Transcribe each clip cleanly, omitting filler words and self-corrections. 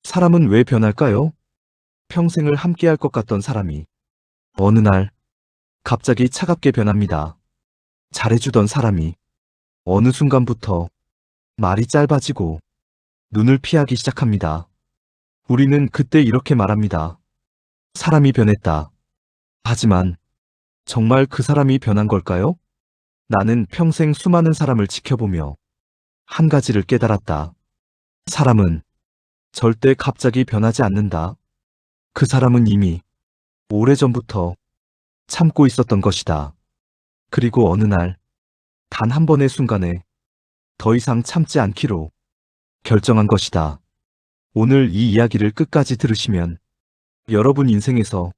사람은 왜 변할까요? 평생을 함께할 것 같던 사람이 어느 날 갑자기 차갑게 변합니다. 잘해주던 사람이 어느 순간부터 말이 짧아지고 눈을 피하기 시작합니다. 우리는 그때 이렇게 말합니다. 사람이 변했다. 하지만 정말 그 사람이 변한 걸까요? 나는 평생 수많은 사람을 지켜보며 한 가지를 깨달았다. 사람은 절대 갑자기 변하지 않는다. 그 사람은 이미 오래전부터 참고 있었던 것이다. 그리고 어느 날, 단 한 번의 순간에 더 이상 참지 않기로 결정한 것이다. 오늘 이 이야기를 끝까지 들으시면 여러분 인생에서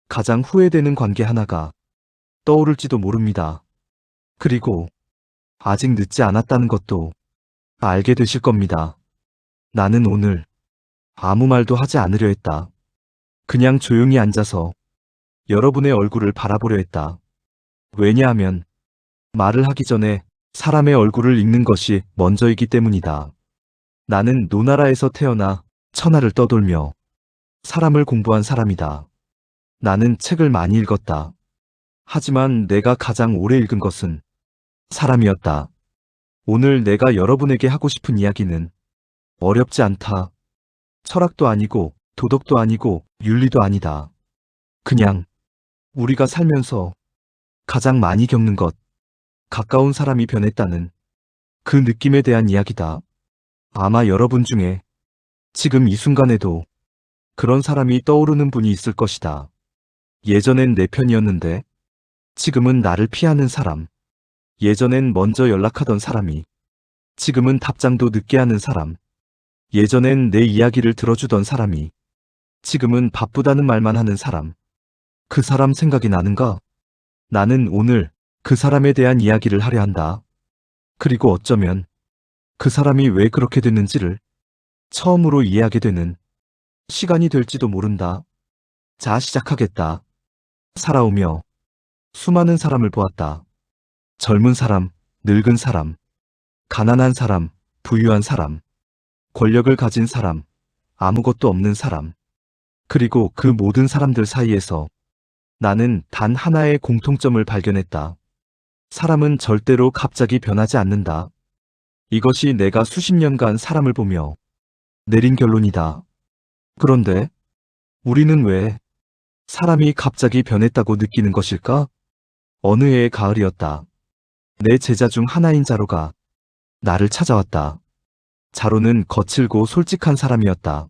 가장 후회되는 관계 하나가 떠오를지도 모릅니다. 그리고 아직 늦지 않았다는 것도 알게 되실 겁니다. 나는 오늘 아무 말도 하지 않으려 했다. 그냥 조용히 앉아서 여러분의 얼굴을 바라보려 했다. 왜냐하면 말을 하기 전에 사람의 얼굴을 읽는 것이 먼저이기 때문이다. 나는 노나라에서 태어나 천하를 떠돌며 사람을 공부한 사람이다. 나는 책을 많이 읽었다. 하지만 내가 가장 오래 읽은 것은 사람이었다. 오늘 내가 여러분에게 하고 싶은 이야기는 어렵지 않다. 철학도 아니고 도덕도 아니고 윤리도 아니다. 그냥 우리가 살면서 가장 많이 겪는 것, 가까운 사람이 변했다는 그 느낌에 대한 이야기다. 아마 여러분 중에 지금 이 순간에도 그런 사람이 떠오르는 분이 있을 것이다. 예전엔 내 편이었는데 지금은 나를 피하는 사람. 예전엔 먼저 연락하던 사람이 지금은 답장도 늦게 하는 사람. 예전엔 내 이야기를 들어주던 사람이 지금은 바쁘다는 말만 하는 사람. 그 사람 생각이 나는가? 나는 오늘 그 사람에 대한 이야기를 하려 한다. 그리고 어쩌면 그 사람이 왜 그렇게 됐는지를 처음으로 이해하게 되는 시간이 될지도 모른다. 자, 시작하겠다. 살아오며 수많은 사람을 보았다. 젊은 사람, 늙은 사람, 가난한 사람, 부유한 사람, 권력을 가진 사람, 아무것도 없는 사람. 그리고 그 모든 사람들 사이에서 나는 단 하나의 공통점을 발견했다. 사람은 절대로 갑자기 변하지 않는다. 이것이 내가 수십 년간 사람을 보며 내린 결론이다. 그런데 우리는 왜 사람이 갑자기 변했다고 느끼는 것일까? 어느 해의 가을이었다. 내 제자 중 하나인 자로가 나를 찾아왔다. 자로는 거칠고 솔직한 사람이었다.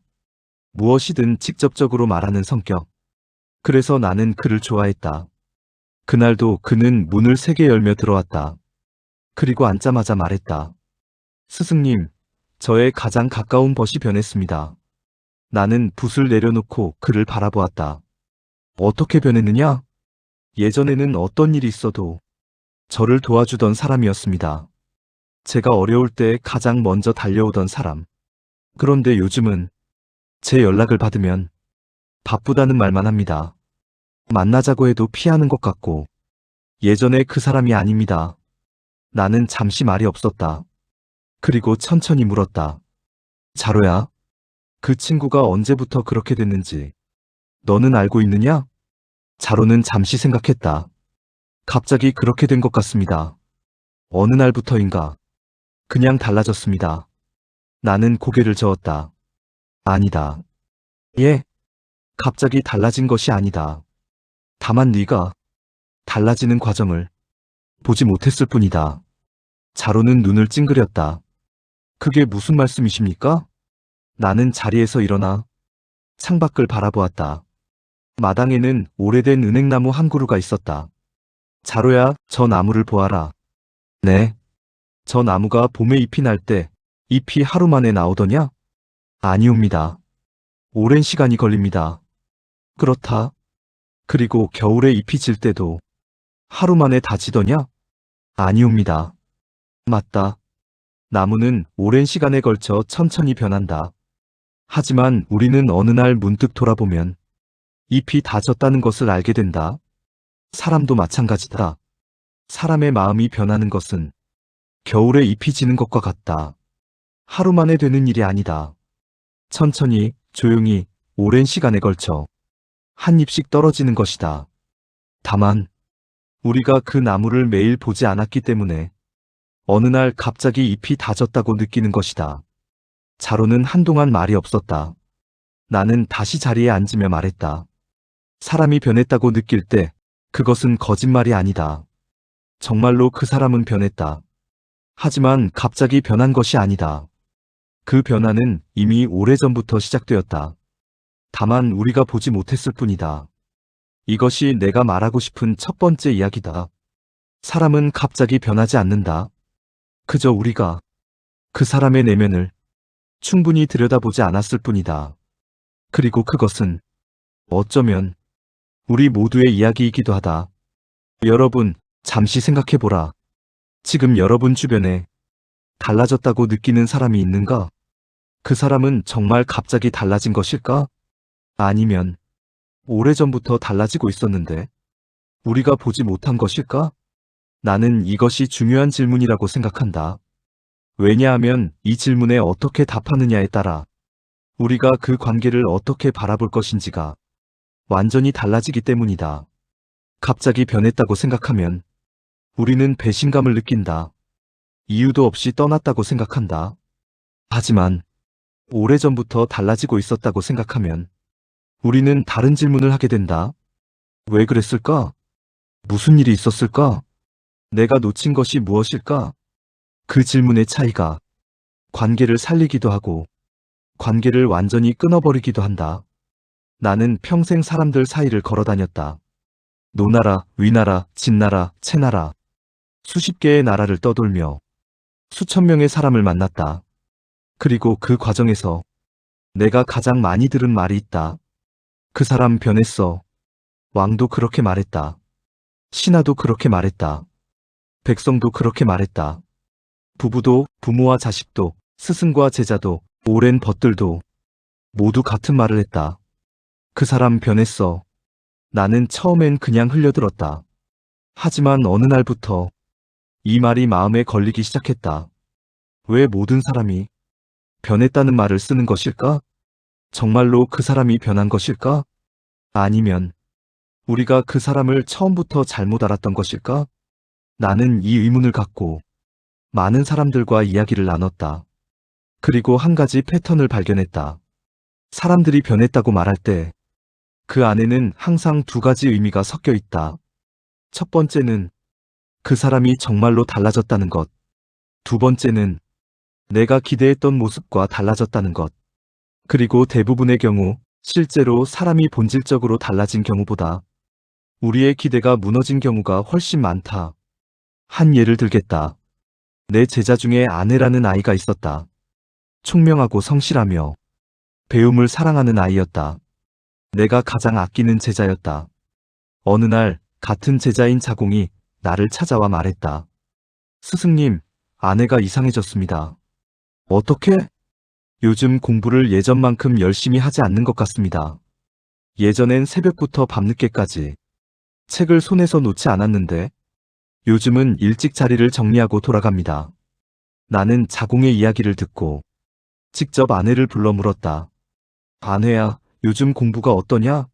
무엇이든 직접적으로 말하는 성격. 그래서 나는 그를 좋아했다. 그날도 그는 문을 세게 열며 들어왔다. 그리고 앉자마자 말했다. 스승님, 저의 가장 가까운 벗이 변했습니다. 나는 붓을 내려놓고 그를 바라보았다. 어떻게 변했느냐? 예전에는 어떤 일이 있어도 저를 도와주던 사람이었습니다. 제가 어려울 때 가장 먼저 달려오던 사람. 그런데 요즘은 제 연락을 받으면 바쁘다는 말만 합니다. 만나자고 해도 피하는 것 같고 예전에 그 사람이 아닙니다. 나는 잠시 말이 없었다. 그리고 천천히 물었다. 자로야, 그 친구가 언제부터 그렇게 됐는지 너는 알고 있느냐? 자로는 잠시 생각했다. 갑자기 그렇게 된 것 같습니다. 어느 날부터인가 그냥 달라졌습니다. 나는 고개를 저었다. 아니다. 예, 갑자기 달라진 것이 아니다. 다만 네가 달라지는 과정을 보지 못했을 뿐이다. 자로는 눈을 찡그렸다. 그게 무슨 말씀이십니까? 나는 자리에서 일어나 창밖을 바라보았다. 마당에는 오래된 은행나무 한 그루가 있었다. 자로야, 저 나무를 보아라. 네. 저 나무가 봄에 잎이 날 때 잎이 하루 만에 나오더냐? 아니옵니다. 오랜 시간이 걸립니다. 그렇다. 그리고 겨울에 잎이 질 때도 하루 만에 다 지더냐? 아니옵니다. 맞다. 나무는 오랜 시간에 걸쳐 천천히 변한다. 하지만 우리는 어느 날 문득 돌아보면 잎이 다 졌다는 것을 알게 된다. 사람도 마찬가지다. 사람의 마음이 변하는 것은 겨울에 잎이 지는 것과 같다. 하루 만에 되는 일이 아니다. 천천히, 조용히, 오랜 시간에 걸쳐 한 잎씩 떨어지는 것이다. 다만 우리가 그 나무를 매일 보지 않았기 때문에 어느 날 갑자기 잎이 다 졌다고 느끼는 것이다. 자로는 한동안 말이 없었다. 나는 다시 자리에 앉으며 말했다. 사람이 변했다고 느낄 때 그것은 거짓말이 아니다. 정말로 그 사람은 변했다. 하지만 갑자기 변한 것이 아니다. 그 변화는 이미 오래전부터 시작되었다. 다만 우리가 보지 못했을 뿐이다. 이것이 내가 말하고 싶은 첫 번째 이야기다. 사람은 갑자기 변하지 않는다. 그저 우리가 그 사람의 내면을 충분히 들여다보지 않았을 뿐이다. 그리고 그것은 어쩌면 우리 모두의 이야기이기도 하다. 여러분, 잠시 생각해보라. 지금 여러분 주변에 달라졌다고 느끼는 사람이 있는가? 그 사람은 정말 갑자기 달라진 것일까? 아니면 오래전부터 달라지고 있었는데 우리가 보지 못한 것일까? 나는 이것이 중요한 질문이라고 생각한다. 왜냐하면 이 질문에 어떻게 답하느냐에 따라 우리가 그 관계를 어떻게 바라볼 것인지가 완전히 달라지기 때문이다. 갑자기 변했다고 생각하면 우리는 배신감을 느낀다. 이유도 없이 떠났다고 생각한다. 하지만 오래전부터 달라지고 있었다고 생각하면 우리는 다른 질문을 하게 된다. 왜 그랬을까? 무슨 일이 있었을까? 내가 놓친 것이 무엇일까? 그 질문의 차이가 관계를 살리기도 하고 관계를 완전히 끊어버리기도 한다. 나는 평생 사람들 사이를 걸어다녔다. 노나라, 위나라, 진나라, 채나라. 수십 개의 나라를 떠돌며 수천 명의 사람을 만났다. 그리고 그 과정에서 내가 가장 많이 들은 말이 있다. 그 사람 변했어. 왕도 그렇게 말했다. 신하도 그렇게 말했다. 백성도 그렇게 말했다. 부부도, 부모와 자식도, 스승과 제자도, 오랜 벗들도 모두 같은 말을 했다. 그 사람 변했어. 나는 처음엔 그냥 흘려들었다. 하지만 어느 날부터 이 말이 마음에 걸리기 시작했다. 왜 모든 사람이 변했다는 말을 쓰는 것일까? 정말로 그 사람이 변한 것일까? 아니면 우리가 그 사람을 처음부터 잘못 알았던 것일까? 나는 이 의문을 갖고 많은 사람들과 이야기를 나눴다. 그리고 한 가지 패턴을 발견했다. 사람들이 변했다고 말할 때 그 안에는 항상 두 가지 의미가 섞여 있다. 첫 번째는 그 사람이 정말로 달라졌다는 것. 두 번째는 내가 기대했던 모습과 달라졌다는 것. 그리고 대부분의 경우 실제로 사람이 본질적으로 달라진 경우보다 우리의 기대가 무너진 경우가 훨씬 많다. 한 예를 들겠다. 내 제자 중에 아내라는 아이가 있었다. 총명하고 성실하며 배움을 사랑하는 아이였다. 내가 가장 아끼는 제자였다. 어느 날 같은 제자인 자공이 나를 찾아와 말했다. 스승님, 아내가 이상해졌습니다. 어떻게? 요즘 공부를 예전만큼 열심히 하지 않는 것 같습니다. 예전엔 새벽부터 밤늦게까지 책을 손에서 놓지 않았는데 요즘은 일찍 자리를 정리하고 돌아갑니다. 나는 자공의 이야기를 듣고 직접 아내를 불러 물었다. 아내야, 요즘 공부가 어떠냐?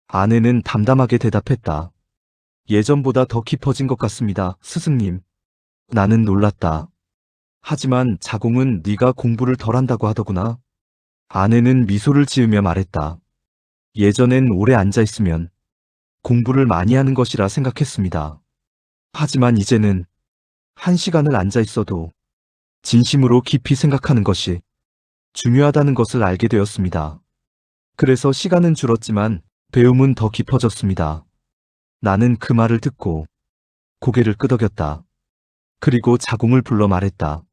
아내는 담담하게 대답했다. 예전보다 더 깊어진 것 같습니다, 스승님. 나는 놀랐다. 하지만 자공은 네가 공부를 덜 한다고 하더구나. 아내는 미소를 지으며 말했다. 예전엔 오래 앉아 있으면 공부를 많이 하는 것이라 생각했습니다. 하지만 이제는 1시간을 앉아 있어도 진심으로 깊이 생각하는 것이 중요하다는 것을 알게 되었습니다. 그래서 시간은 줄었지만 배움은 더 깊어졌습니다. 나는 그 말을 듣고 고개를 끄덕였다. 그리고 자공을 불러 말했다.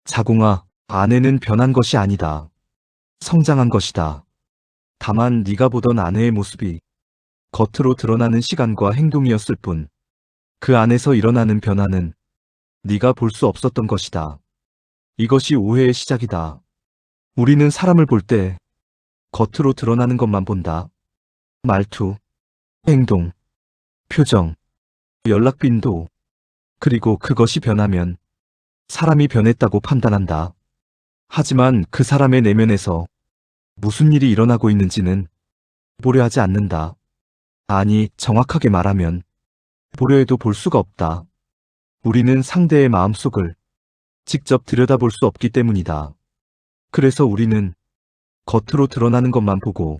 자공아, 아내는 변한 것이 아니다. 성장한 것이다. 다만 네가 보던 아내의 모습이 겉으로 드러나는 시간과 행동이었을 뿐, 그 안에서 일어나는 변화는 네가 볼 수 없었던 것이다. 이것이 오해의 시작이다. 우리는 사람을 볼 때 겉으로 드러나는 것만 본다. 말투, 행동, 표정, 연락 빈도, 그리고 그것이 변하면 사람이 변했다고 판단한다. 하지만 그 사람의 내면에서 무슨 일이 일어나고 있는지는 보려 하지 않는다. 아니, 정확하게 말하면 보려 해도 볼 수가 없다. 우리는 상대의 마음속을 직접 들여다볼 수 없기 때문이다. 그래서 우리는 겉으로 드러나는 것만 보고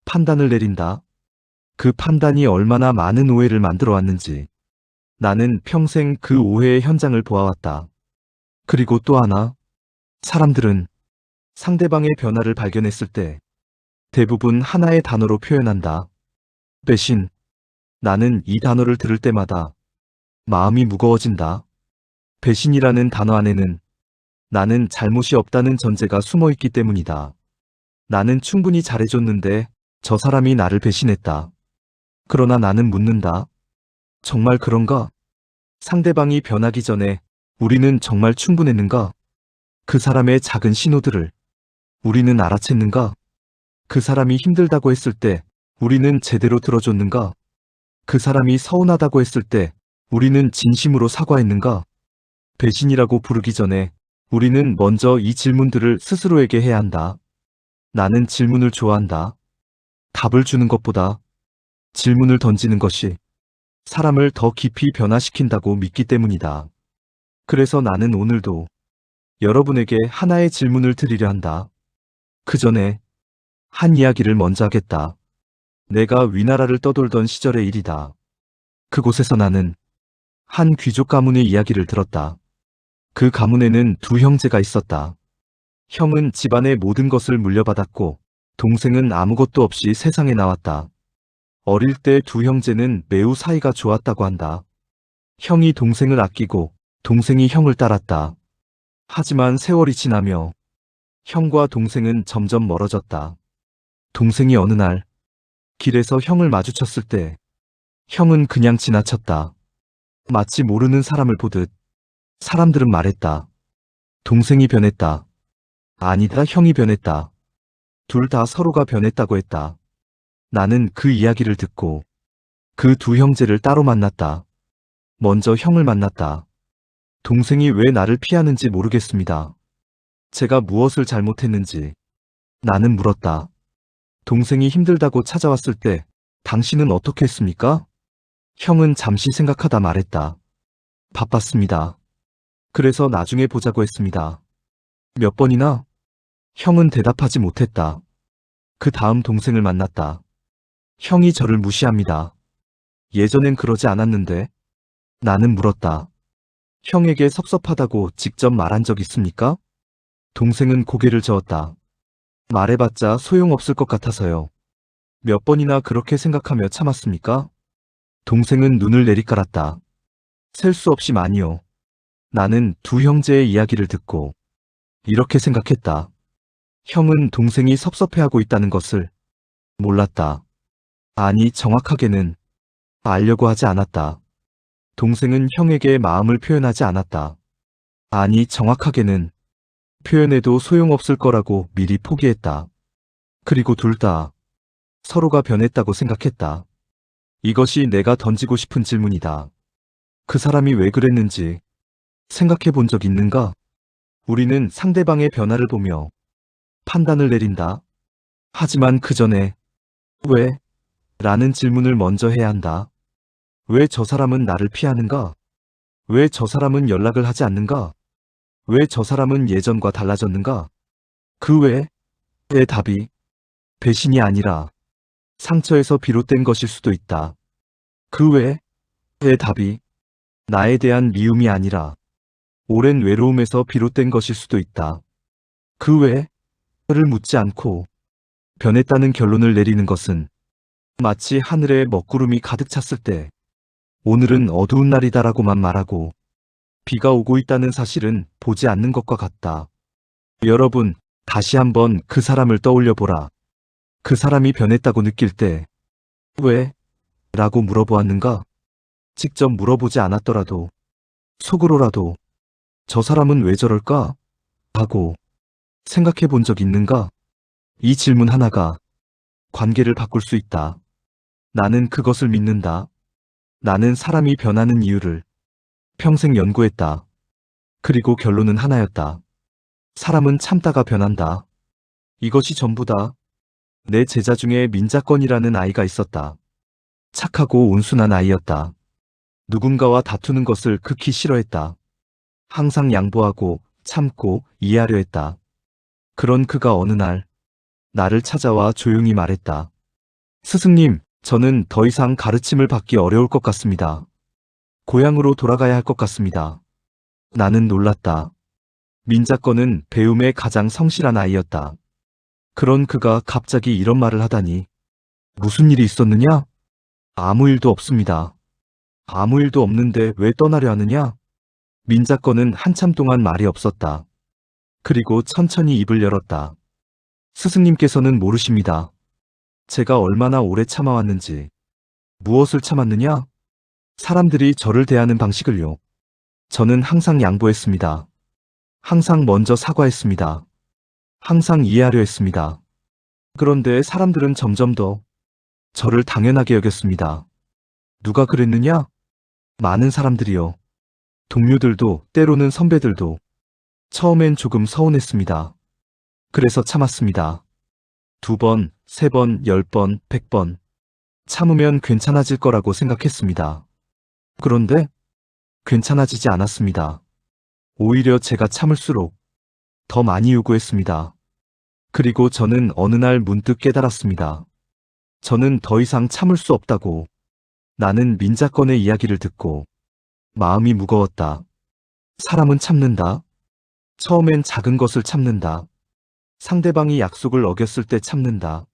판단을 내린다. 그 판단이 얼마나 많은 오해를 만들어 왔는지 나는 평생 그 오해의 현장을 보아왔다. 그리고 또 하나, 사람들은 상대방의 변화를 발견했을 때 대부분 하나의 단어로 표현한다. 배신. 나는 이 단어를 들을 때마다 마음이 무거워진다. 배신이라는 단어 안에는 나는 잘못이 없다는 전제가 숨어 있기 때문이다. 나는 충분히 잘해줬는데 저 사람이 나를 배신했다. 그러나 나는 묻는다. 정말 그런가? 상대방이 변하기 전에 우리는 정말 충분했는가? 그 사람의 작은 신호들을 우리는 알아챘는가? 그 사람이 힘들다고 했을 때 우리는 제대로 들어줬는가? 그 사람이 서운하다고 했을 때 우리는 진심으로 사과했는가? 배신이라고 부르기 전에 우리는 먼저 이 질문들을 스스로에게 해야 한다. 나는 질문을 좋아한다. 답을 주는 것보다 질문을 던지는 것이 사람을 더 깊이 변화시킨다고 믿기 때문이다. 그래서 나는 오늘도 여러분에게 하나의 질문을 드리려 한다. 그 전에 한 이야기를 먼저 하겠다. 내가 위나라를 떠돌던 시절의 일이다. 그곳에서 나는 한 귀족 가문의 이야기를 들었다. 그 가문에는 두 형제가 있었다. 형은 집안의 모든 것을 물려받았고 동생은 아무것도 없이 세상에 나왔다. 어릴 때 두 형제는 매우 사이가 좋았다고 한다. 형이 동생을 아끼고 동생이 형을 따랐다. 하지만 세월이 지나며 형과 동생은 점점 멀어졌다. 동생이 어느 날 길에서 형을 마주쳤을 때 형은 그냥 지나쳤다. 마치 모르는 사람을 보듯. 사람들은 말했다. 동생이 변했다. 아니다, 형이 변했다. 둘 다 서로가 변했다고 했다. 나는 그 이야기를 듣고 그 두 형제를 따로 만났다. 먼저 형을 만났다. 동생이 왜 나를 피하는지 모르겠습니다. 제가 무엇을 잘못했는지 나는 물었다. 동생이 힘들다고 찾아왔을 때 당신은 어떻게 했습니까? 형은 잠시 생각하다 말했다. 바빴습니다. 그래서 나중에 보자고 했습니다. 몇 번이나? 형은 대답하지 못했다. 그 다음 동생을 만났다. 형이 저를 무시합니다. 예전엔 그러지 않았는데. 나는 물었다. 형에게 섭섭하다고 직접 말한 적 있습니까? 동생은 고개를 저었다. 말해봤자 소용없을 것 같아서요. 몇 번이나 그렇게 생각하며 참았습니까? 동생은 눈을 내리깔았다. 셀 수 없이 많이요. 나는 두 형제의 이야기를 듣고 이렇게 생각했다. 형은 동생이 섭섭해하고 있다는 것을 몰랐다. 아니, 정확하게는 알려고 하지 않았다. 동생은 형에게 마음을 표현하지 않았다. 아니, 정확하게는 표현해도 소용없을 거라고 미리 포기했다. 그리고 둘 다 서로가 변했다고 생각했다. 이것이 내가 던지고 싶은 질문이다. 그 사람이 왜 그랬는지 생각해 본 적 있는가? 우리는 상대방의 변화를 보며 판단을 내린다. 하지만 그 전에 왜? 라는 질문을 먼저 해야 한다. 왜 저 사람은 나를 피하는가? 왜 저 사람은 연락을 하지 않는가? 왜 저 사람은 예전과 달라졌는가? 그 왜의 답이 배신이 아니라 상처에서 비롯된 것일 수도 있다. 그 왜의 답이 나에 대한 미움이 아니라 오랜 외로움에서 비롯된 것일 수도 있다. 그 왜를 묻지 않고 변했다는 결론을 내리는 것은 마치 하늘에 먹구름이 가득 찼을 때 오늘은 어두운 날이다라고만 말하고 비가 오고 있다는 사실은 보지 않는 것과 같다. 여러분, 다시 한번 그 사람을 떠올려 보라. 그 사람이 변했다고 느낄 때 왜? 라고 물어보았는가? 직접 물어보지 않았더라도 속으로라도 저 사람은 왜 저럴까? 하고 생각해 본 적 있는가? 이 질문 하나가 관계를 바꿀 수 있다. 나는 그것을 믿는다. 나는 사람이 변하는 이유를 평생 연구했다. 그리고 결론은 하나였다. 사람은 참다가 변한다. 이것이 전부다. 내 제자 중에 민자권이라는 아이가 있었다. 착하고 온순한 아이였다. 누군가와 다투는 것을 극히 싫어했다. 항상 양보하고 참고 이해하려 했다. 그런 그가 어느 날 나를 찾아와 조용히 말했다. 스승님, 저는 더 이상 가르침을 받기 어려울 것 같습니다. 고향으로 돌아가야 할 것 같습니다. 나는 놀랐다. 민자권은 배움에 가장 성실한 아이였다. 그런 그가 갑자기 이런 말을 하다니. 무슨 일이 있었느냐? 아무 일도 없습니다. 아무 일도 없는데 왜 떠나려 하느냐? 민자권은 한참 동안 말이 없었다. 그리고 천천히 입을 열었다. 스승님께서는 모르십니다. 제가 얼마나 오래 참아왔는지. 무엇을 참았느냐? 사람들이 저를 대하는 방식을요. 저는 항상 양보했습니다. 항상 먼저 사과했습니다. 항상 이해하려 했습니다. 그런데 사람들은 점점 더 저를 당연하게 여겼습니다. 누가 그랬느냐? 많은 사람들이요. 동료들도, 때로는 선배들도. 처음엔 조금 서운했습니다. 그래서 참았습니다. 2번, 3번, 10번, 100번. 참으면 괜찮아질 거라고 생각했습니다. 그런데 괜찮아지지 않았습니다. 오히려 제가 참을수록 더 많이 요구했습니다. 그리고 저는 어느 날 문득 깨달았습니다. 저는 더 이상 참을 수 없다고. 나는 민자권의 이야기를 듣고 마음이 무거웠다. 사람은 참는다. 처음엔 작은 것을 참는다. 상대방이 약속을 어겼을 때 참는다.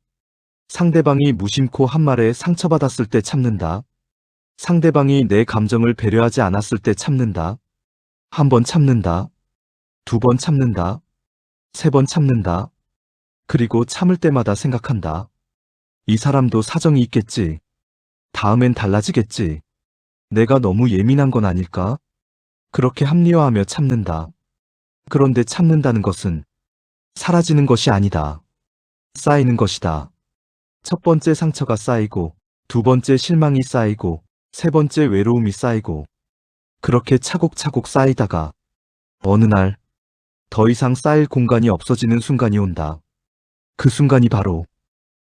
상대방이 무심코 한 말에 상처받았을 때 참는다. 상대방이 내 감정을 배려하지 않았을 때 참는다. 1번 참는다. 2번 참는다. 3번 참는다. 그리고 참을 때마다 생각한다. 이 사람도 사정이 있겠지. 다음엔 달라지겠지. 내가 너무 예민한 건 아닐까? 그렇게 합리화하며 참는다. 그런데 참는다는 것은 사라지는 것이 아니다. 쌓이는 것이다. 첫 번째 상처가 쌓이고, 2번째 실망이 쌓이고, 3번째 외로움이 쌓이고, 그렇게 차곡차곡 쌓이다가 어느 날 더 이상 쌓일 공간이 없어지는 순간이 온다. 그 순간이 바로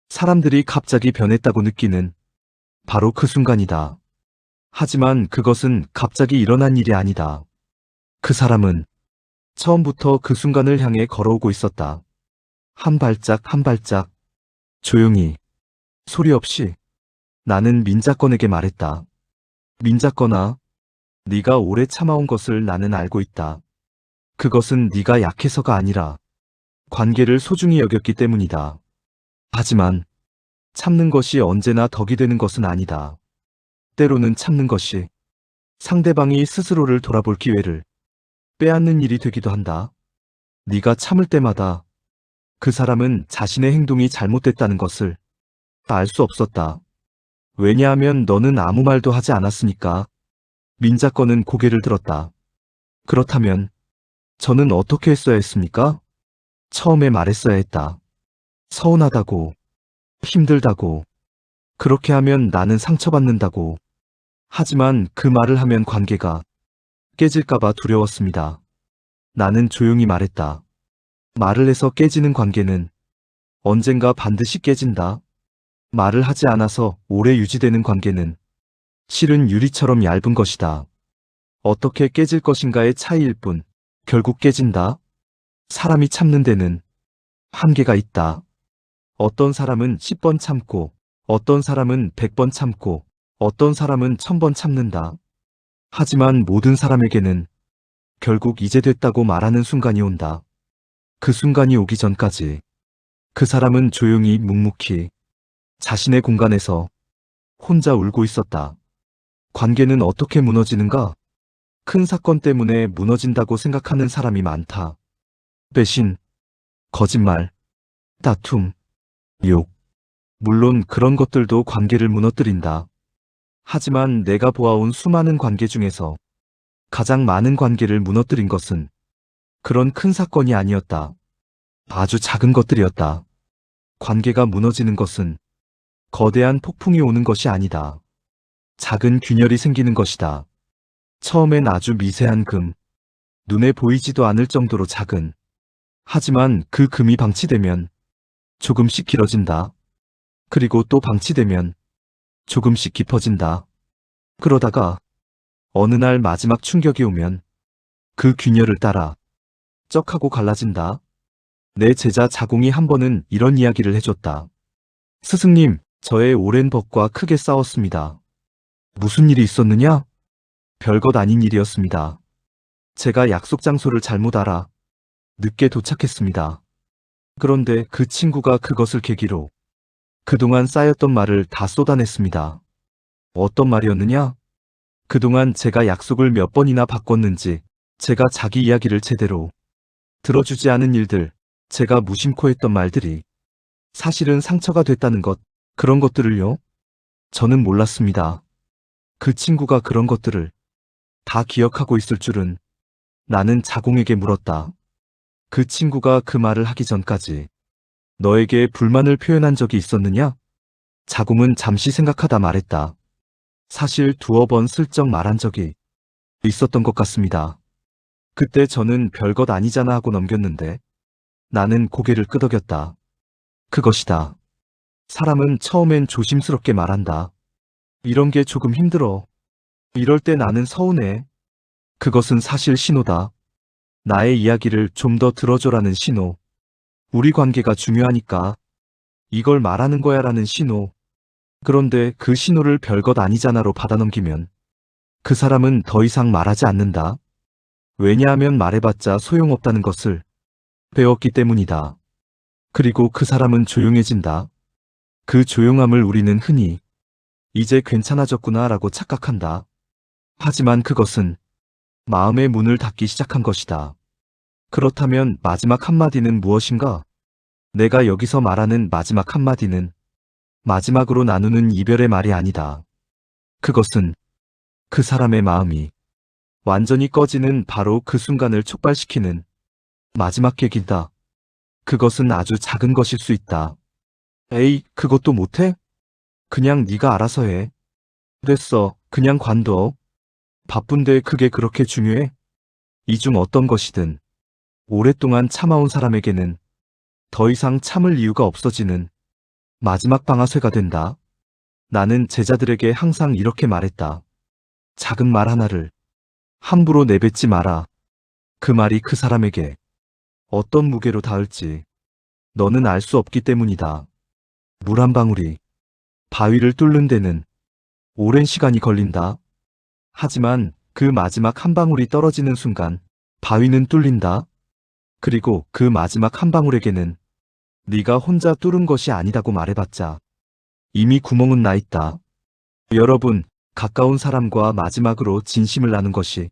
사람들이 갑자기 변했다고 느끼는 바로 그 순간이다. 하지만 그것은 갑자기 일어난 일이 아니다. 그 사람은 처음부터 그 순간을 향해 걸어오고 있었다. 한 발짝 한 발짝 조용히 소리 없이 나는 민자권에게 말했다. 민자권아, 네가 오래 참아온 것을 나는 알고 있다. 그것은 네가 약해서가 아니라 관계를 소중히 여겼기 때문이다. 하지만 참는 것이 언제나 덕이 되는 것은 아니다. 때로는 참는 것이 상대방이 스스로를 돌아볼 기회를 빼앗는 일이 되기도 한다. 네가 참을 때마다 그 사람은 자신의 행동이 잘못됐다는 것을 알 수 없었다. 왜냐하면 너는 아무 말도 하지 않았으니까. 민자권은 고개를 들었다. 그렇다면 저는 어떻게 했어야 했습니까? 처음에 말했어야 했다. 서운하다고, 힘들다고, 그렇게 하면 나는 상처받는다고. 하지만 그 말을 하면 관계가 깨질까봐 두려웠습니다. 나는 조용히 말했다. 말을 해서 깨지는 관계는 언젠가 반드시 깨진다. 말을 하지 않아서 오래 유지되는 관계는 실은 유리처럼 얇은 것이다. 어떻게 깨질 것인가의 차이일 뿐 결국 깨진다. 사람이 참는 데는 한계가 있다. 어떤 사람은 10번 참고, 어떤 사람은 100번 참고, 어떤 사람은 1000번 참는다. 하지만 모든 사람에게는 결국 이제 됐다고 말하는 순간이 온다. 그 순간이 오기 전까지 그 사람은 조용히 묵묵히 자신의 공간에서 혼자 울고 있었다. 관계는 어떻게 무너지는가? 큰 사건 때문에 무너진다고 생각하는 사람이 많다. 배신, 거짓말, 다툼, 욕. 물론 그런 것들도 관계를 무너뜨린다. 하지만 내가 보아온 수많은 관계 중에서 가장 많은 관계를 무너뜨린 것은 그런 큰 사건이 아니었다. 아주 작은 것들이었다. 관계가 무너지는 것은 거대한 폭풍이 오는 것이 아니다. 작은 균열이 생기는 것이다. 처음엔 아주 미세한 금, 눈에 보이지도 않을 정도로 작은. 하지만 그 금이 방치되면 조금씩 길어진다. 그리고 또 방치되면 조금씩 깊어진다. 그러다가 어느 날 마지막 충격이 오면 그 균열을 따라 쩍 하고 갈라진다. 내 제자 자공이 한 번은 이런 이야기를 해줬다. 스승님, 저의 오랜 법과 크게 싸웠습니다. 무슨 일이 있었느냐? 별것 아닌 일이었습니다. 제가 약속 장소를 잘못 알아 늦게 도착했습니다. 그런데 그 친구가 그것을 계기로 그동안 쌓였던 말을 다 쏟아냈습니다. 어떤 말이었느냐? 그동안 제가 약속을 몇 번이나 바꿨는지, 제가 자기 이야기를 제대로 들어주지 않은 일들, 제가 무심코 했던 말들이 사실은 상처가 됐다는 것, 그런 것들을요? 저는 몰랐습니다. 그 친구가 그런 것들을 다 기억하고 있을 줄은. 나는 자공에게 물었다. 그 친구가 그 말을 하기 전까지 너에게 불만을 표현한 적이 있었느냐? 자공은 잠시 생각하다 말했다. 사실 두어 번 슬쩍 말한 적이 있었던 것 같습니다. 그때 저는 별것 아니잖아 하고 넘겼는데 나는 고개를 끄덕였다. 그것이다. 사람은 처음엔 조심스럽게 말한다. 이런 게 조금 힘들어. 이럴 때 나는 서운해. 그것은 사실 신호다. 나의 이야기를 좀 더 들어줘라는 신호. 우리 관계가 중요하니까 이걸 말하는 거야 라는 신호. 그런데 그 신호를 별것 아니잖아로 받아넘기면 그 사람은 더 이상 말하지 않는다. 왜냐하면 말해봤자 소용없다는 것을 배웠기 때문이다. 그리고 그 사람은 조용해진다. 그 조용함을 우리는 흔히 이제 괜찮아졌구나 라고 착각한다. 하지만 그것은 마음의 문을 닫기 시작한 것이다. 그렇다면 마지막 한마디는 무엇인가? 내가 여기서 말하는 마지막 한마디는 마지막으로 나누는 이별의 말이 아니다. 그것은 그 사람의 마음이 완전히 꺼지는 바로 그 순간을 촉발시키는 마지막 계기다. 그것은 아주 작은 것일 수 있다. 에이, 그것도 못해? 그냥 네가 알아서 해. 됐어, 그냥 관둬. 바쁜데 그게 그렇게 중요해? 이 중 어떤 것이든 오랫동안 참아온 사람에게는 더 이상 참을 이유가 없어지는 마지막 방아쇠가 된다. 나는 제자들에게 항상 이렇게 말했다. 작은 말 하나를 함부로 내뱉지 마라. 그 말이 그 사람에게 어떤 무게로 닿을지 너는 알 수 없기 때문이다. 물 한 방울이 바위를 뚫는 데는 오랜 시간이 걸린다. 하지만 그 마지막 한 방울이 떨어지는 순간 바위는 뚫린다. 그리고 그 마지막 한 방울에게는 네가 혼자 뚫은 것이 아니다고 말해봤자 이미 구멍은 나 있다. 여러분, 가까운 사람과 마지막으로 진심을 나눈 것이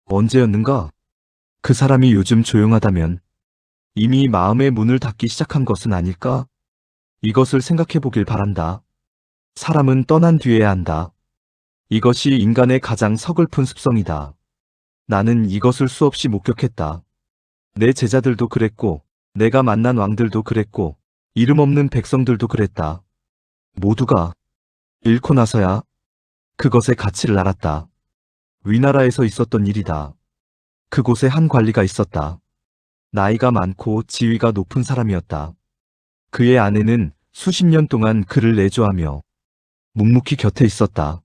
언제였는가? 그 사람이 요즘 조용하다면 이미 마음의 문을 닫기 시작한 것은 아닐까? 이것을 생각해 보길 바란다. 사람은 떠난 뒤에야 한다. 이것이 인간의 가장 서글픈 습성이다. 나는 이것을 수없이 목격했다. 내 제자들도 그랬고, 내가 만난 왕들도 그랬고, 이름 없는 백성들도 그랬다. 모두가 잃고 나서야 그것의 가치를 알았다. 위나라에서 있었던 일이다. 그곳에 한 관리가 있었다. 나이가 많고 지위가 높은 사람이었다. 그의 아내는 수십 년 동안 그를 내조하며 묵묵히 곁에 있었다.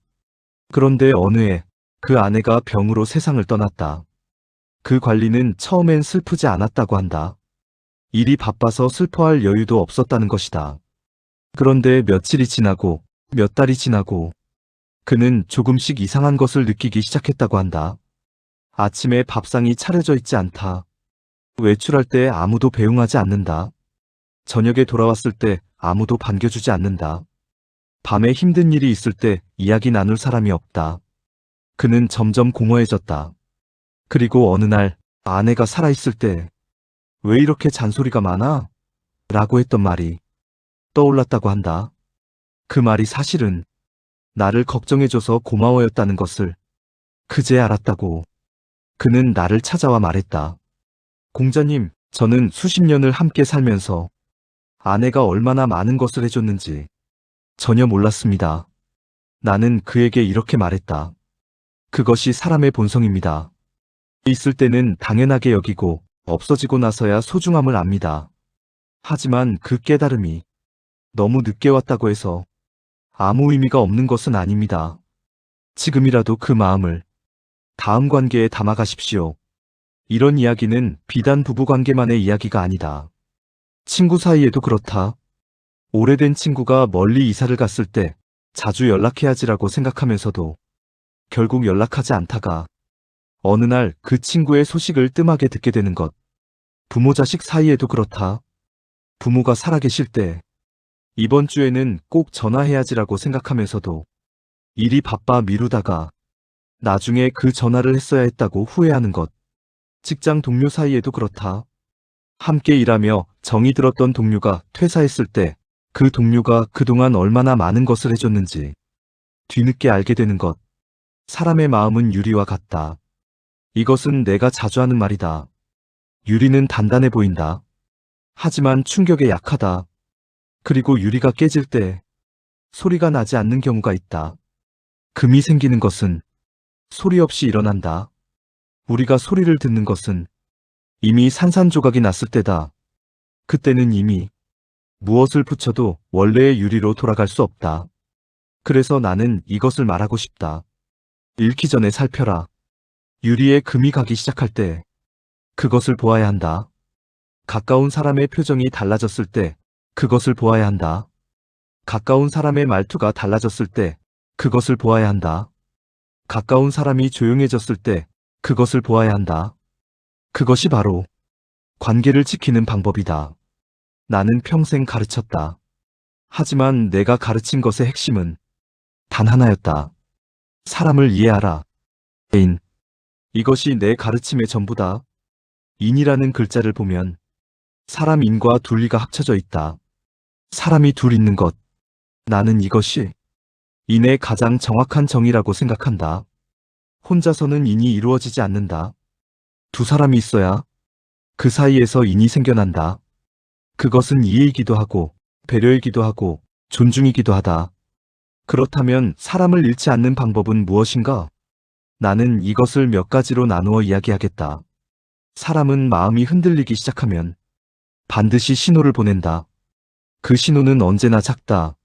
그런데 어느 해 그 아내가 병으로 세상을 떠났다. 그 관리는 처음엔 슬프지 않았다고 한다. 일이 바빠서 슬퍼할 여유도 없었다는 것이다. 그런데 며칠이 지나고 몇 달이 지나고 그는 조금씩 이상한 것을 느끼기 시작했다고 한다. 아침에 밥상이 차려져 있지 않다. 외출할 때 아무도 배웅하지 않는다. 저녁에 돌아왔을 때 아무도 반겨주지 않는다. 밤에 힘든 일이 있을 때 이야기 나눌 사람이 없다. 그는 점점 공허해졌다. 그리고 어느 날 아내가 살아있을 때 왜 이렇게 잔소리가 많아? 라고 했던 말이 떠올랐다고 한다. 그 말이 사실은 나를 걱정해줘서 고마워였다는 것을 그제 알았다고. 그는 나를 찾아와 말했다. 공자님, 저는 수십 년을 함께 살면서 아내가 얼마나 많은 것을 해줬는지 전혀 몰랐습니다. 나는 그에게 이렇게 말했다. 그것이 사람의 본성입니다. 있을 때는 당연하게 여기고 없어지고 나서야 소중함을 압니다. 하지만 그 깨달음이 너무 늦게 왔다고 해서 아무 의미가 없는 것은 아닙니다. 지금이라도 그 마음을 다음 관계에 담아가십시오. 이런 이야기는 비단 부부관계만의 이야기가 아니다. 친구 사이에도 그렇다. 오래된 친구가 멀리 이사를 갔을 때 자주 연락해야지라고 생각하면서도 결국 연락하지 않다가 어느 날 그 친구의 소식을 뜸하게 듣게 되는 것. 부모 자식 사이에도 그렇다. 부모가 살아계실 때 이번 주에는 꼭 전화해야지라고 생각하면서도 일이 바빠 미루다가 나중에 그 전화를 했어야 했다고 후회하는 것. 직장 동료 사이에도 그렇다. 함께 일하며 정이 들었던 동료가 퇴사했을 때 그 동료가 그동안 얼마나 많은 것을 해줬는지 뒤늦게 알게 되는 것. 사람의 마음은 유리와 같다. 이것은 내가 자주 하는 말이다. 유리는 단단해 보인다. 하지만 충격에 약하다. 그리고 유리가 깨질 때 소리가 나지 않는 경우가 있다. 금이 생기는 것은 소리 없이 일어난다. 우리가 소리를 듣는 것은 이미 산산조각이 났을 때다. 그때는 이미 무엇을 붙여도 원래의 유리로 돌아갈 수 없다. 그래서 나는 이것을 말하고 싶다. 잃기 전에 살펴라. 유리에 금이 가기 시작할 때 그것을 보아야 한다. 가까운 사람의 표정이 달라졌을 때 그것을 보아야 한다. 가까운 사람의 말투가 달라졌을 때 그것을 보아야 한다. 가까운 사람이 조용해졌을 때 그것을 보아야 한다. 그것이 바로 관계를 지키는 방법이다. 나는 평생 가르쳤다. 하지만 내가 가르친 것의 핵심은 단 하나였다. 사람을 이해하라. 인. 이것이 내 가르침의 전부다. 인이라는 글자를 보면 사람 인과 둘리가 합쳐져 있다. 사람이 둘 있는 것. 나는 이것이 인의 가장 정확한 정의라고 생각한다. 혼자서는 인이 이루어지지 않는다. 두 사람이 있어야 그 사이에서 인이 생겨난다. 그것은 이해이기도 하고 배려이기도 하고 존중이기도 하다. 그렇다면 사람을 잃지 않는 방법은 무엇인가? 나는 이것을 몇 가지로 나누어 이야기하겠다. 사람은 마음이 흔들리기 시작하면 반드시 신호를 보낸다. 그 신호는 언제나 작다.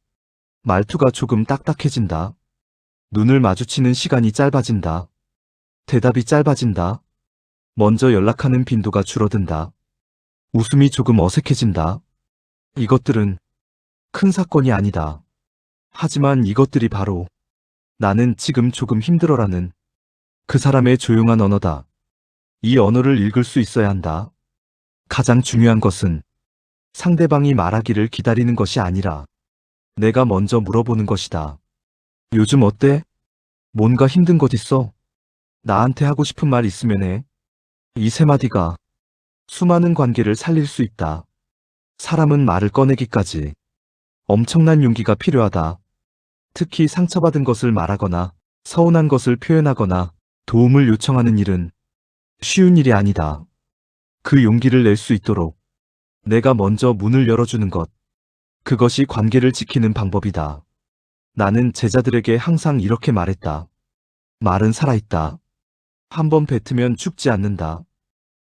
말투가 조금 딱딱해진다. 눈을 마주치는 시간이 짧아진다. 대답이 짧아진다. 먼저 연락하는 빈도가 줄어든다. 웃음이 조금 어색해진다. 이것들은 큰 사건이 아니다. 하지만 이것들이 바로 나는 지금 조금 힘들어라는 그 사람의 조용한 언어다. 이 언어를 읽을 수 있어야 한다. 가장 중요한 것은 상대방이 말하기를 기다리는 것이 아니라 내가 먼저 물어보는 것이다. 요즘 어때? 뭔가 힘든 것 있어? 나한테 하고 싶은 말 있으면 해. 이 세 마디가 수많은 관계를 살릴 수 있다. 사람은 말을 꺼내기까지 엄청난 용기가 필요하다. 특히 상처받은 것을 말하거나 서운한 것을 표현하거나 도움을 요청하는 일은 쉬운 일이 아니다. 그 용기를 낼 수 있도록 내가 먼저 문을 열어주는 것. 그것이 관계를 지키는 방법이다. 나는 제자들에게 항상 이렇게 말했다. 말은 살아있다. 한번 뱉으면 죽지 않는다.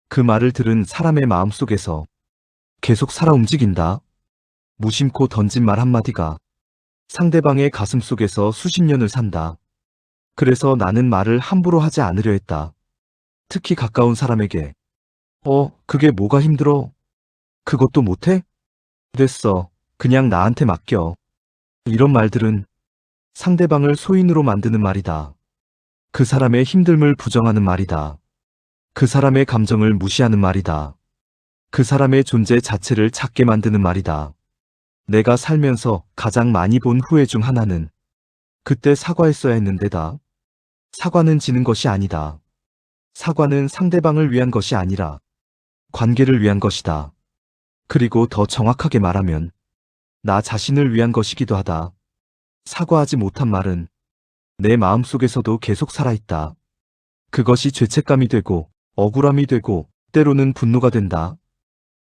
그 말을 들은 사람의 마음속에서 계속 살아 움직인다. 무심코 던진 말 한마디가 상대방의 가슴 속에서 수십 년을 산다. 그래서 나는 말을 함부로 하지 않으려 했다. 특히 가까운 사람에게. 그게 뭐가 힘들어? 그것도 못해? 됐어. 그냥 나한테 맡겨. 이런 말들은 상대방을 소인으로 만드는 말이다. 그 사람의 힘듦을 부정하는 말이다. 그 사람의 감정을 무시하는 말이다. 그 사람의 존재 자체를 작게 만드는 말이다. 내가 살면서 가장 많이 본 후회 중 하나는 그때 사과했어야 했는데다. 사과는 지는 것이 아니다. 사과는 상대방을 위한 것이 아니라 관계를 위한 것이다. 그리고 더 정확하게 말하면 나 자신을 위한 것이기도 하다. 사과하지 못한 말은 내 마음속에서도 계속 살아있다. 그것이 죄책감이 되고 억울함이 되고 때로는 분노가 된다.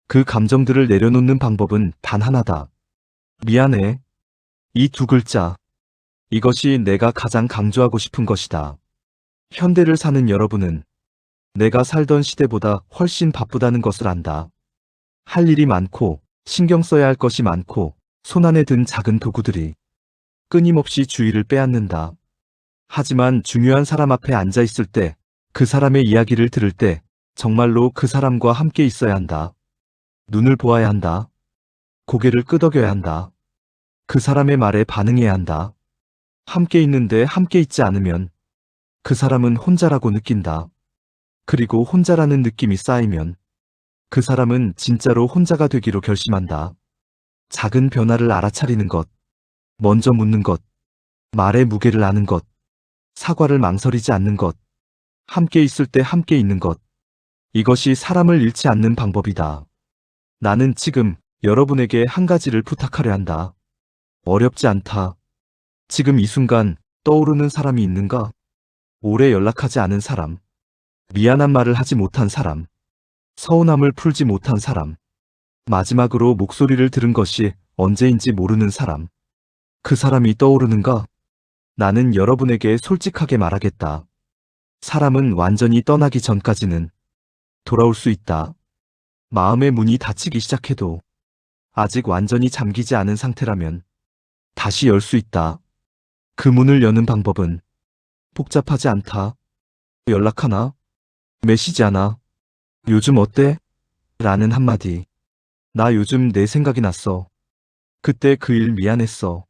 그 감정들을 내려놓는 방법은 단 하나다. 미안해. 이 두 글자. 이것이 내가 가장 강조하고 싶은 것이다. 현대를 사는 여러분은 내가 살던 시대보다 훨씬 바쁘다는 것을 안다. 할 일이 많고 신경 써야 할 것이 많고 손안에 든 작은 도구들이 끊임없이 주의를 빼앗는다. 하지만 중요한 사람 앞에 앉아 있을 때, 그 사람의 이야기를 들을 때 정말로 그 사람과 함께 있어야 한다. 눈을 보아야 한다. 고개를 끄덕여야 한다. 그 사람의 말에 반응해야 한다. 함께 있는데 함께 있지 않으면 그 사람은 혼자라고 느낀다. 그리고 혼자라는 느낌이 쌓이면 그 사람은 진짜로 혼자가 되기로 결심한다. 작은 변화를 알아차리는 것, 먼저 묻는 것, 말의 무게를 아는 것, 사과를 망설이지 않는 것, 함께 있을 때 함께 있는 것. 이것이 사람을 잃지 않는 방법이다. 나는 지금 여러분에게 한 가지를 부탁하려 한다. 어렵지 않다. 지금 이 순간 떠오르는 사람이 있는가? 오래 연락하지 않은 사람, 미안한 말을 하지 못한 사람, 서운함을 풀지 못한 사람, 마지막으로 목소리를 들은 것이 언제인지 모르는 사람. 그 사람이 떠오르는가? 나는 여러분에게 솔직하게 말하겠다. 사람은 완전히 떠나기 전까지는 돌아올 수 있다. 마음의 문이 닫히기 시작해도 아직 완전히 잠기지 않은 상태라면 다시 열 수 있다. 그 문을 여는 방법은 복잡하지 않다. 연락하나? 메시지하나? 요즘 어때? 라는 한마디. 나 요즘 내 생각이 났어. 그때 그 일 미안했어.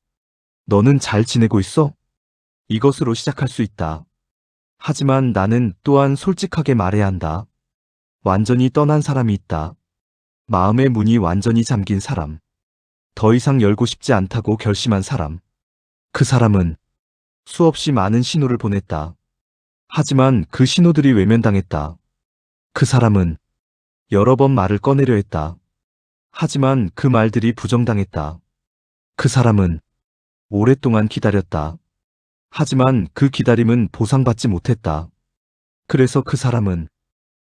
너는 잘 지내고 있어? 이것으로 시작할 수 있다. 하지만 나는 또한 솔직하게 말해야 한다. 완전히 떠난 사람이 있다. 마음의 문이 완전히 잠긴 사람. 더 이상 열고 싶지 않다고 결심한 사람. 그 사람은 수없이 많은 신호를 보냈다. 하지만 그 신호들이 외면당했다. 그 사람은 여러 번 말을 꺼내려 했다. 하지만 그 말들이 부정당했다. 그 사람은 오랫동안 기다렸다. 하지만 그 기다림은 보상받지 못했다. 그래서 그 사람은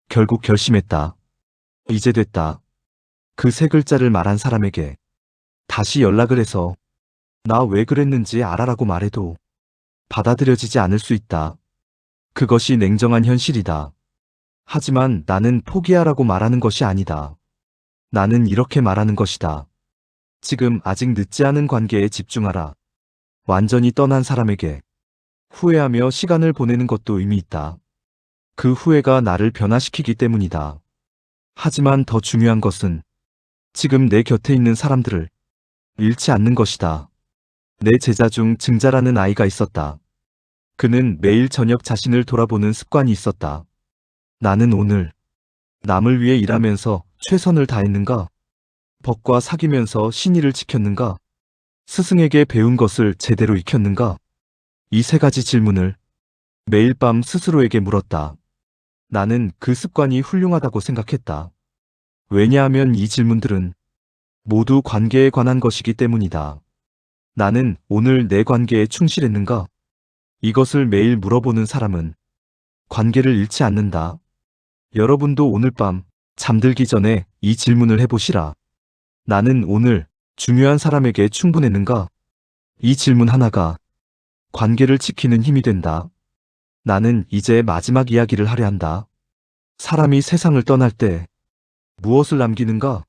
결국 결심했다. 이제 됐다. 그 세 글자를 말한 사람에게 다시 연락을 해서 나 왜 그랬는지 알아라고 말해도 받아들여지지 않을 수 있다. 그것이 냉정한 현실이다. 하지만 나는 포기하라고 말하는 것이 아니다. 나는 이렇게 말하는 것이다. 지금 아직 늦지 않은 관계에 집중하라. 완전히 떠난 사람에게 후회하며 시간을 보내는 것도 의미 있다. 그 후회가 나를 변화시키기 때문이다. 하지만 더 중요한 것은 지금 내 곁에 있는 사람들을 잃지 않는 것이다. 내 제자 중 증자라는 아이가 있었다. 그는 매일 저녁 자신을 돌아보는 습관이 있었다. 나는 오늘 남을 위해 일하면서 최선을 다했는가? 법과 사귀면서 신의를 지켰는가? 스승에게 배운 것을 제대로 익혔는가? 이 세 가지 질문을 매일 밤 스스로에게 물었다. 나는 그 습관이 훌륭하다고 생각했다. 왜냐하면 이 질문들은 모두 관계에 관한 것이기 때문이다. 나는 오늘 내 관계에 충실했는가? 이것을 매일 물어보는 사람은 관계를 잃지 않는다. 여러분도 오늘 밤 잠들기 전에 이 질문을 해보시라. 나는 오늘 중요한 사람에게 충분했는가? 이 질문 하나가 관계를 지키는 힘이 된다. 나는 이제 마지막 이야기를 하려 한다. 사람이 세상을 떠날 때 무엇을 남기는가?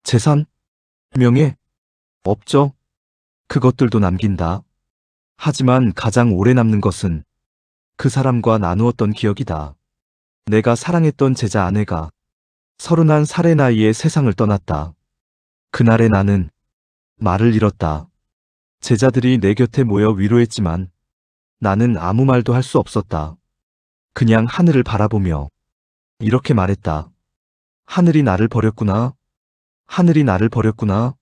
재산? 명예? 업적? 그것들도 남긴다. 하지만 가장 오래 남는 것은 그 사람과 나누었던 기억이다. 내가 사랑했던 제자 아내가 31살의 나이에 세상을 떠났다. 그날의 나는 말을 잃었다. 제자들이 내 곁에 모여 위로했지만 나는 아무 말도 할 수 없었다. 그냥 하늘을 바라보며 이렇게 말했다. 하늘이 나를 버렸구나. 하늘이 나를 버렸구나.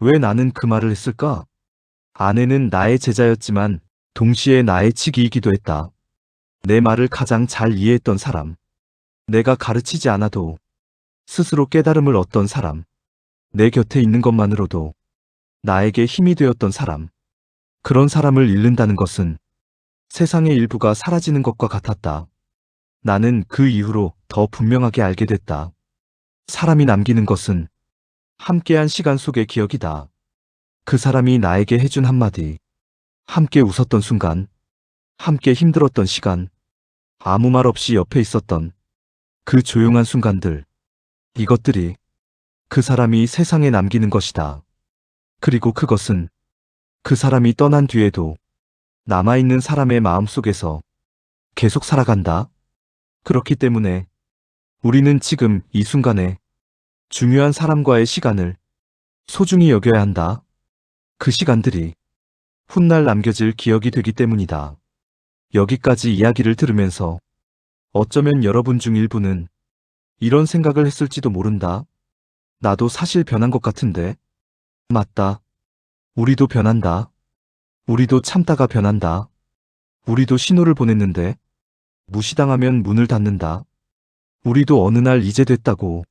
왜 나는 그 말을 했을까? 아내는 나의 제자였지만 동시에 나의 치기이기도 했다. 내 말을 가장 잘 이해했던 사람. 내가 가르치지 않아도 스스로 깨달음을 얻던 사람. 내 곁에 있는 것만으로도 나에게 힘이 되었던 사람. 그런 사람을 잃는다는 것은 세상의 일부가 사라지는 것과 같았다. 나는 그 이후로 더 분명하게 알게 됐다. 사람이 남기는 것은 함께한 시간 속의 기억이다. 그 사람이 나에게 해준 한마디, 함께 웃었던 순간, 함께 힘들었던 시간, 아무 말 없이 옆에 있었던 그 조용한 순간들, 이것들이 그 사람이 세상에 남기는 것이다. 그리고 그것은 그 사람이 떠난 뒤에도 남아있는 사람의 마음속에서 계속 살아간다. 그렇기 때문에 우리는 지금 이 순간에 중요한 사람과의 시간을 소중히 여겨야 한다. 그 시간들이 훗날 남겨질 기억이 되기 때문이다. 여기까지 이야기를 들으면서 어쩌면 여러분 중 일부는 이런 생각을 했을지도 모른다. 나도 사실 변한 것 같은데. 맞다. 우리도 변한다. 우리도 참다가 변한다. 우리도 신호를 보냈는데 무시당하면 문을 닫는다. 우리도 어느 날 이제 됐다고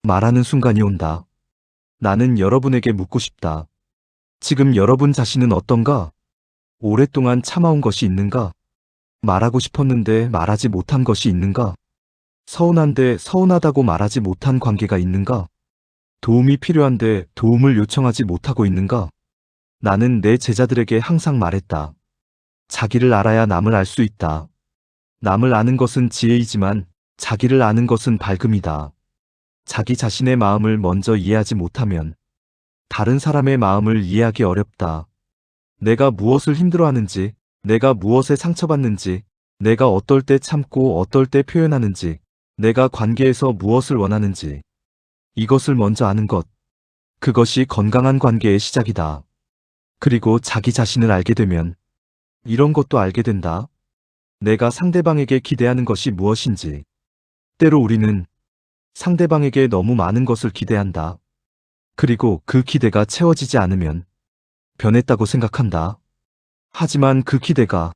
말하는 순간이 온다. 나는 여러분에게 묻고 싶다. 지금 여러분 자신은 어떤가? 오랫동안 참아온 것이 있는가? 말하고 싶었는데 말하지 못한 것이 있는가? 서운한데 서운하다고 말하지 못한 관계가 있는가? 도움이 필요한데 도움을 요청하지 못하고 있는가? 나는 내 제자들에게 항상 말했다. 자기를 알아야 남을 알 수 있다. 남을 아는 것은 지혜이지만 자기를 아는 것은 밝음이다. 자기 자신의 마음을 먼저 이해하지 못하면 다른 사람의 마음을 이해하기 어렵다. 내가 무엇을 힘들어하는지, 내가 무엇에 상처받는지, 내가 어떨 때 참고 어떨 때 표현하는지, 내가 관계에서 무엇을 원하는지, 이것을 먼저 아는 것, 그것이 건강한 관계의 시작이다. 그리고 자기 자신을 알게 되면 이런 것도 알게 된다. 내가 상대방에게 기대하는 것이 무엇인지. 때로 우리는 상대방에게 너무 많은 것을 기대한다. 그리고 그 기대가 채워지지 않으면 변했다고 생각한다. 하지만 그 기대가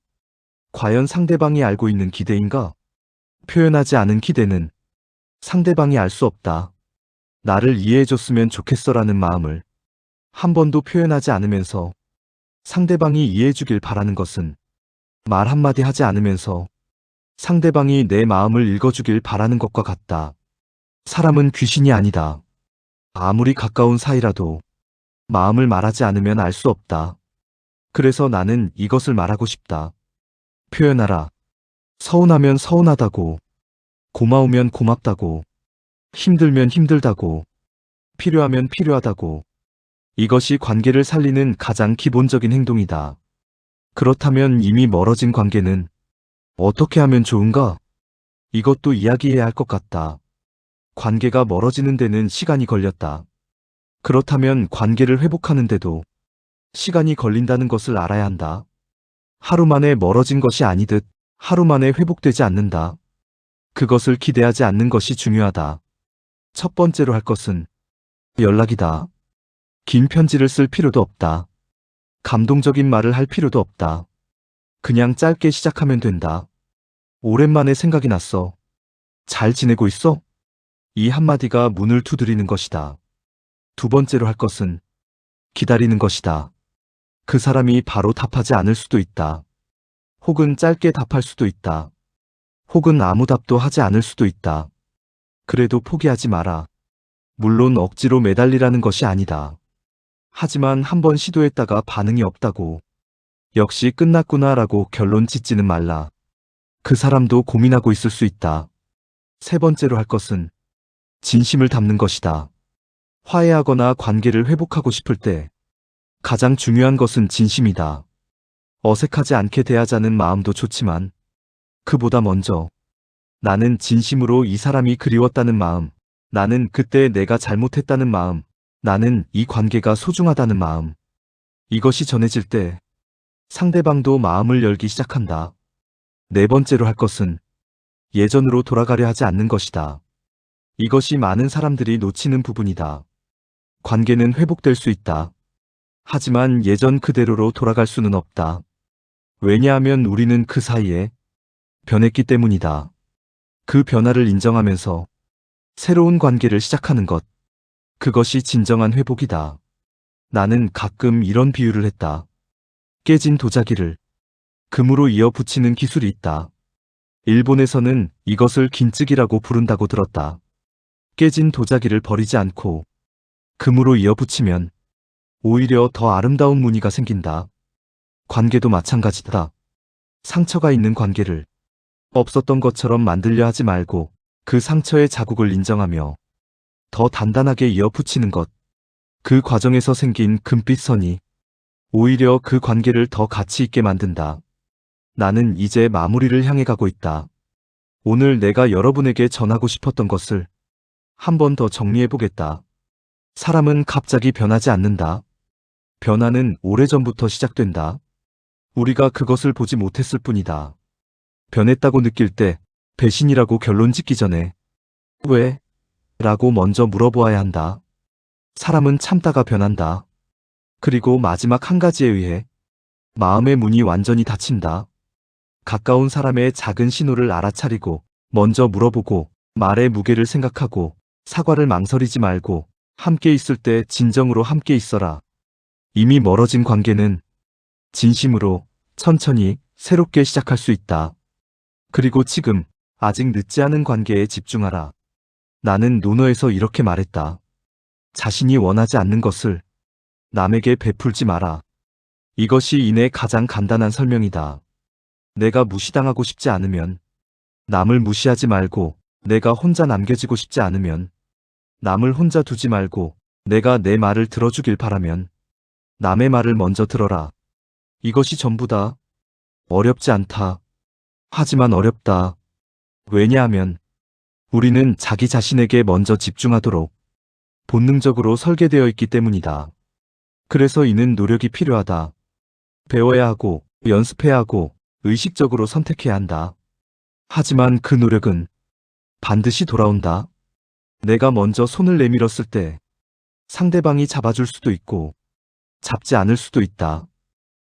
과연 상대방이 알고 있는 기대인가? 표현하지 않은 기대는 상대방이 알 수 없다. 나를 이해해줬으면 좋겠어라는 마음을 한 번도 표현하지 않으면서 상대방이 이해해주길 바라는 것은 말 한마디 하지 않으면서 상대방이 내 마음을 읽어주길 바라는 것과 같다. 사람은 귀신이 아니다. 아무리 가까운 사이라도 마음을 말하지 않으면 알 수 없다. 그래서 나는 이것을 말하고 싶다. 표현하라. 서운하면 서운하다고, 고마우면 고맙다고, 힘들면 힘들다고, 필요하면 필요하다고. 이것이 관계를 살리는 가장 기본적인 행동이다. 그렇다면 이미 멀어진 관계는 어떻게 하면 좋은가? 이것도 이야기해야 할 것 같다. 관계가 멀어지는 데는 시간이 걸렸다. 그렇다면 관계를 회복하는데도 시간이 걸린다는 것을 알아야 한다. 하루 만에 멀어진 것이 아니듯 하루 만에 회복되지 않는다. 그것을 기대하지 않는 것이 중요하다. 첫 번째로 할 것은 연락이다. 긴 편지를 쓸 필요도 없다. 감동적인 말을 할 필요도 없다. 그냥 짧게 시작하면 된다. 오랜만에 생각이 났어. 잘 지내고 있어? 이 한마디가 문을 두드리는 것이다. 두 번째로 할 것은 기다리는 것이다. 그 사람이 바로 답하지 않을 수도 있다. 혹은 짧게 답할 수도 있다. 혹은 아무 답도 하지 않을 수도 있다. 그래도 포기하지 마라. 물론 억지로 매달리라는 것이 아니다. 하지만 한번 시도했다가 반응이 없다고 역시 끝났구나라고 결론 짓지는 말라. 그 사람도 고민하고 있을 수 있다. 세 번째로 할 것은 진심을 담는 것이다. 화해하거나 관계를 회복하고 싶을 때 가장 중요한 것은 진심이다. 어색하지 않게 대하자는 마음도 좋지만 그보다 먼저 나는 진심으로 이 사람이 그리웠다는 마음, 나는 그때 내가 잘못했다는 마음, 나는 이 관계가 소중하다는 마음. 이것이 전해질 때 상대방도 마음을 열기 시작한다. 네 번째로 할 것은 예전으로 돌아가려 하지 않는 것이다. 이것이 많은 사람들이 놓치는 부분이다. 관계는 회복될 수 있다. 하지만 예전 그대로로 돌아갈 수는 없다. 왜냐하면 우리는 그 사이에 변했기 때문이다. 그 변화를 인정하면서 새로운 관계를 시작하는 것. 그것이 진정한 회복이다. 나는 가끔 이런 비유를 했다. 깨진 도자기를 금으로 이어 붙이는 기술이 있다. 일본에서는 이것을 긴쓰기라고 부른다고 들었다. 깨진 도자기를 버리지 않고 금으로 이어 붙이면 오히려 더 아름다운 무늬가 생긴다. 관계도 마찬가지다. 상처가 있는 관계를 없었던 것처럼 만들려 하지 말고 그 상처의 자국을 인정하며 더 단단하게 이어붙이는 것. 그 과정에서 생긴 금빛 선이 오히려 그 관계를 더 가치 있게 만든다. 나는 이제 마무리를 향해 가고 있다. 오늘 내가 여러분에게 전하고 싶었던 것을 한 번 더 정리해 보겠다. 사람은 갑자기 변하지 않는다. 변화는 오래전부터 시작된다. 우리가 그것을 보지 못했을 뿐이다. 변했다고 느낄 때 배신이라고 결론 짓기 전에 왜? 라고 먼저 물어보아야 한다. 사람은 참다가 변한다. 그리고 마지막 한 가지에 의해 마음의 문이 완전히 닫힌다. 가까운 사람의 작은 신호를 알아차리고 먼저 물어보고 말의 무게를 생각하고 사과를 망설이지 말고 함께 있을 때 진정으로 함께 있어라. 이미 멀어진 관계는 진심으로 천천히 새롭게 시작할 수 있다. 그리고 지금 아직 늦지 않은 관계에 집중하라. 나는 논어에서 이렇게 말했다. 자신이 원하지 않는 것을 남에게 베풀지 마라. 이것이 인의 가장 간단한 설명이다. 내가 무시당하고 싶지 않으면 남을 무시하지 말고, 내가 혼자 남겨지고 싶지 않으면 남을 혼자 두지 말고, 내가 내 말을 들어주길 바라면 남의 말을 먼저 들어라. 이것이 전부다. 어렵지 않다. 하지만 어렵다. 왜냐하면 우리는 자기 자신에게 먼저 집중하도록 본능적으로 설계되어 있기 때문이다. 그래서 이는 노력이 필요하다. 배워야 하고, 연습해야 하고, 의식적으로 선택해야 한다. 하지만 그 노력은 반드시 돌아온다. 내가 먼저 손을 내밀었을 때 상대방이 잡아줄 수도 있고 잡지 않을 수도 있다.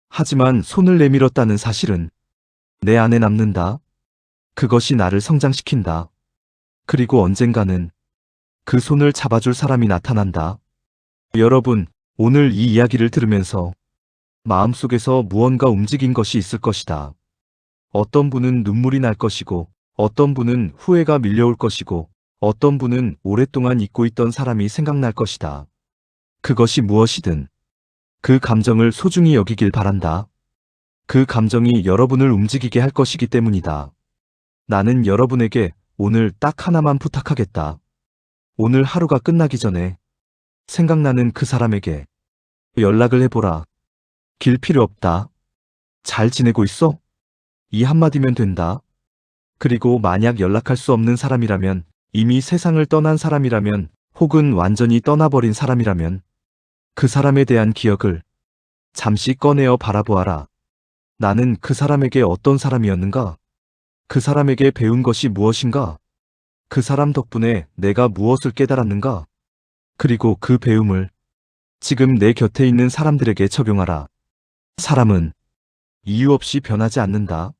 하지만 손을 내밀었다는 사실은 내 안에 남는다. 그것이 나를 성장시킨다. 그리고 언젠가는 그 손을 잡아줄 사람이 나타난다. 여러분, 오늘 이 이야기를 들으면서 마음속에서 무언가 움직인 것이 있을 것이다. 어떤 분은 눈물이 날 것이고, 어떤 분은 후회가 밀려올 것이고, 어떤 분은 오랫동안 잊고 있던 사람이 생각날 것이다. 그것이 무엇이든 그 감정을 소중히 여기길 바란다. 그 감정이 여러분을 움직이게 할 것이기 때문이다. 나는 여러분에게 오늘 딱 하나만 부탁하겠다. 오늘 하루가 끝나기 전에 생각나는 그 사람에게 연락을 해보라. 길 필요 없다. 잘 지내고 있어? 이 한마디면 된다. 그리고 만약 연락할 수 없는 사람이라면, 이미 세상을 떠난 사람이라면, 혹은 완전히 떠나버린 사람이라면 그 사람에 대한 기억을 잠시 꺼내어 바라보아라. 나는 그 사람에게 어떤 사람이었는가? 그 사람에게 배운 것이 무엇인가? 그 사람 덕분에 내가 무엇을 깨달았는가? 그리고 그 배움을 지금 내 곁에 있는 사람들에게 적용하라. 사람은 이유 없이 변하지 않는다.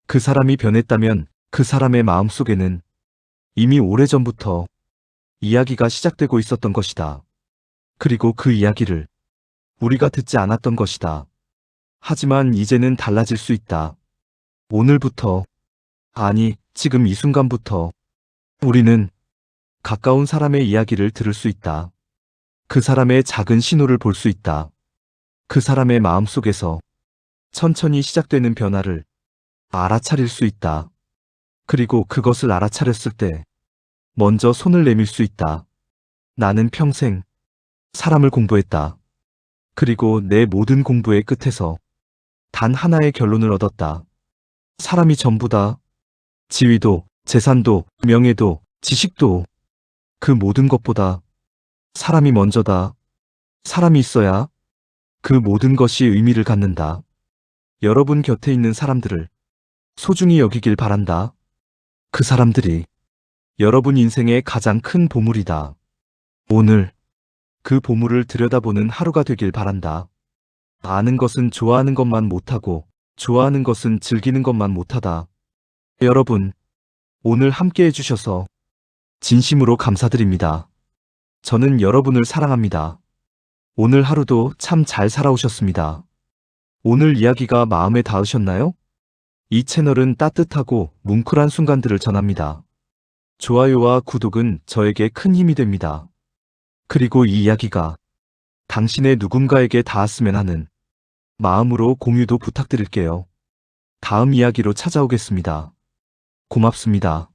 그 사람이 변했다면 그 사람의 마음속에는 이미 오래전부터 이야기가 시작되고 있었던 것이다. 그리고 그 이야기를 우리가 듣지 않았던 것이다. 하지만 이제는 달라질 수 있다. 오늘부터, 아니, 지금 이 순간부터 우리는 가까운 사람의 이야기를 들을 수 있다. 그 사람의 작은 신호를 볼 수 있다. 그 사람의 마음속에서 천천히 시작되는 변화를 알아차릴 수 있다. 그리고 그것을 알아차렸을 때 먼저 손을 내밀 수 있다. 나는 평생 사람을 공부했다. 그리고 내 모든 공부의 끝에서 단 하나의 결론을 얻었다. 사람이 전부다. 지위도, 재산도, 명예도, 지식도, 그 모든 것보다 사람이 먼저다. 사람이 있어야 그 모든 것이 의미를 갖는다. 여러분 곁에 있는 사람들을 소중히 여기길 바란다. 그 사람들이 여러분 인생의 가장 큰 보물이다. 오늘 그 보물을 들여다보는 하루가 되길 바란다. 아는 것은 좋아하는 것만 못하고, 좋아하는 것은 즐기는 것만 못하다. 여러분, 오늘 함께 해주셔서 진심으로 감사드립니다. 저는 여러분을 사랑합니다. 오늘 하루도 참 잘 살아오셨습니다. 오늘 이야기가 마음에 닿으셨나요? 이 채널은 따뜻하고 뭉클한 순간들을 전합니다. 좋아요와 구독은 저에게 큰 힘이 됩니다. 그리고 이 이야기가 당신의 누군가에게 닿았으면 하는 마음으로 공유도 부탁드릴게요. 다음 이야기로 찾아오겠습니다. 고맙습니다.